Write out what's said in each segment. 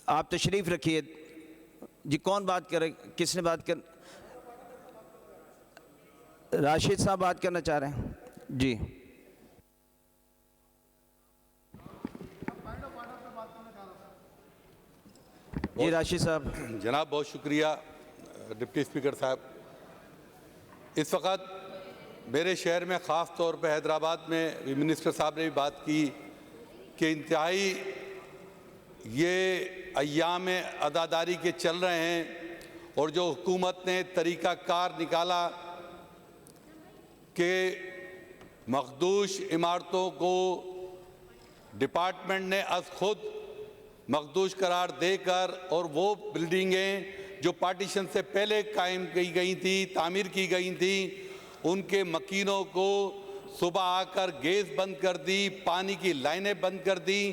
आप तशरीफ़ रखिए जी। कौन बात कर रहे, किसने बात कर? राशिद साहब बात करना चाह रहे हैं जी। जी राशिद साहब। जनाब बहुत शुक्रिया डिप्टी स्पीकर साहब। इस वक्त मेरे शहर में ख़ास तौर पे हैदराबाद में मिनिस्टर साहब ने भी बात की कि इंतहाई ये अय्याम अदादारी के चल रहे हैं और जो हुकूमत ने तरीक़ाकार निकाला कि मखदूश इमारतों को डिपार्टमेंट ने अज़ खुद मखदूश करार देकर और वो बिल्डिंगें जो पार्टीशन से पहले कायम की गई थी, तामीर की गई थी, उनके मकीनों को सुबह आकर गैस बंद कर दी, पानी की लाइनें बंद कर दी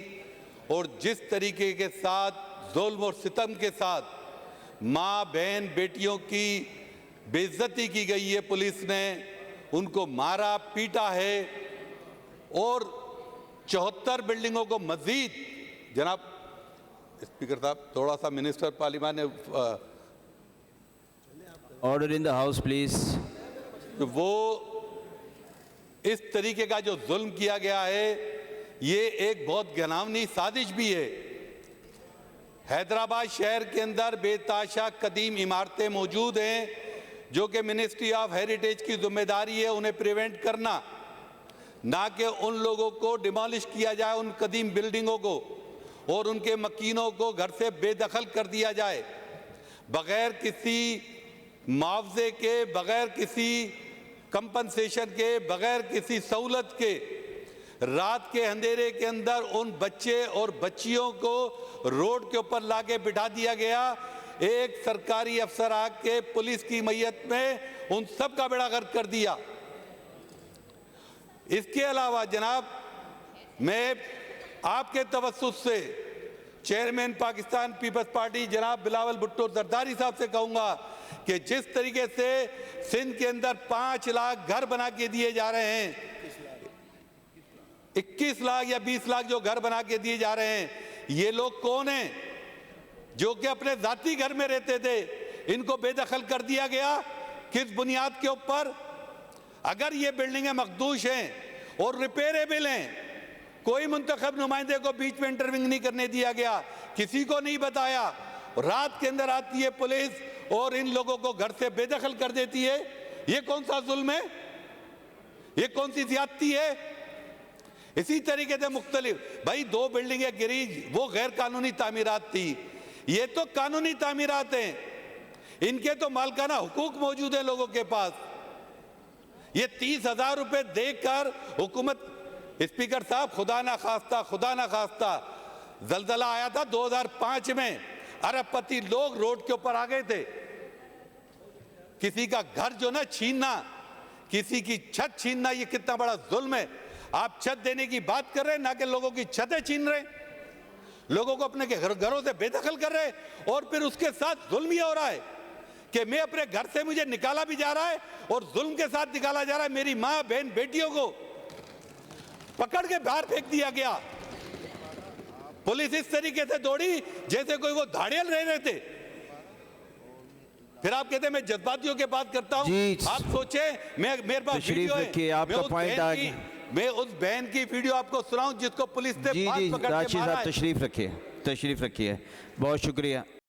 और जिस तरीके के साथ जुल्म और सितम के साथ माँ बहन बेटियों की बेइज्जती की गई है, पुलिस ने उनको मारा पीटा है और 74 बिल्डिंगों को मजीद, जनाब स्पीकर साहब थोड़ा सा मिनिस्टर पार्लियामेंट ने order in the house please. वो इस तरीके का जो जुल्म किया गया है ये एक बहुत घिनौनी साजिश भी है। हैदराबाद शहर के अंदर बेताशा कदीम इमारतें मौजूद हैं जो कि मिनिस्ट्री ऑफ हेरिटेज की जिम्मेदारी है उन्हें प्रिवेंट करना, ना कि उन लोगों को डिमोलिश किया जाए, उन कदीम बिल्डिंगों को और उनके मकीनों को घर से बेदखल कर दिया जाए बगैर किसी मुआवजे के, बगैर किसी कंपनसेशन के, बगैर किसी सहूलत के। रात के अंधेरे के अंदर उन बच्चे और बच्चियों को रोड के ऊपर लाके बिठा दिया गया। एक सरकारी अफसर आके पुलिस की मैयत में उन सब का बेड़ा गर्क कर दिया। इसके अलावा जनाब मैं आपके तवस्सुस से चेयरमैन पाकिस्तान पीपल्स पार्टी जनाब बिलावल भुट्टो जरदारी साहब से कहूंगा कि जिस तरीके से सिंध के अंदर 5 लाख घर बना के दिए जा रहे हैं, 21 लाख या 20 लाख जो घर बना के दिए जा रहे हैं, ये लोग कौन हैं जो कि अपने जाती घर में रहते थे, इनको बेदखल कर दिया गया किस बुनियाद के ऊपर? अगर ये बिल्डिंगें मखदूश हैं और रिपेयरेबल हैं, कोई मुंतखब नुमाइंदे को बीच में इंटरविंग नहीं करने दिया गया, किसी को नहीं बताया, रात के अंदर आती है पुलिस और इन लोगों को घर से बेदखल कर देती है। ये कौन सा जुल्म है? ये कौन सी ज्यादती है? इसी तरीके से मुख्तलिफ भाई 2 बिल्डिंगें गिरी, वो गैर कानूनी तामीरात थी, ये तो कानूनी तामीरात हैं, इनके तो मालकाना हुकूक मौजूद है लोगों के पास। ये 30,000 रुपए देकर हुकूमत, स्पीकर साहब खुदा ना खास्ता जलजला आया था 2005 में, अरबपति लोग रोड के ऊपर आ गए थे। किसी का घर जो ना छीनना, किसी की छत छीनना, ये कितना बड़ा जुल्म है। आप छत देने की बात कर रहे हैं, ना कि लोगों की छतें छीन रहे, लोगों को अपने घरों से बेदखल कर रहे हैं और फिर उसके साथ जुल्म ये हो रहा है कि मैं अपने घर से, मुझे निकाला भी जा रहा है और जुल्म के साथ निकाला जा रहा है। मेरी माँ बहन बेटियों को पकड़ के बाहर फेंक दिया गया। पुलिस इस तरीके से दौड़ी जैसे कोई वो धाड़ियल रह रहे थे। फिर आप कहते हैं मैं जज्बातियों के बात करता हूं। आप सोचे, मैं मेरे पास वीडियो है, आपका पॉइंट आ गया। मैं उस बहन की वीडियो आपको सुनाऊं जिसको पुलिस ने जी जी राशिद साहब तशरीफ रखिए, बहुत शुक्रिया।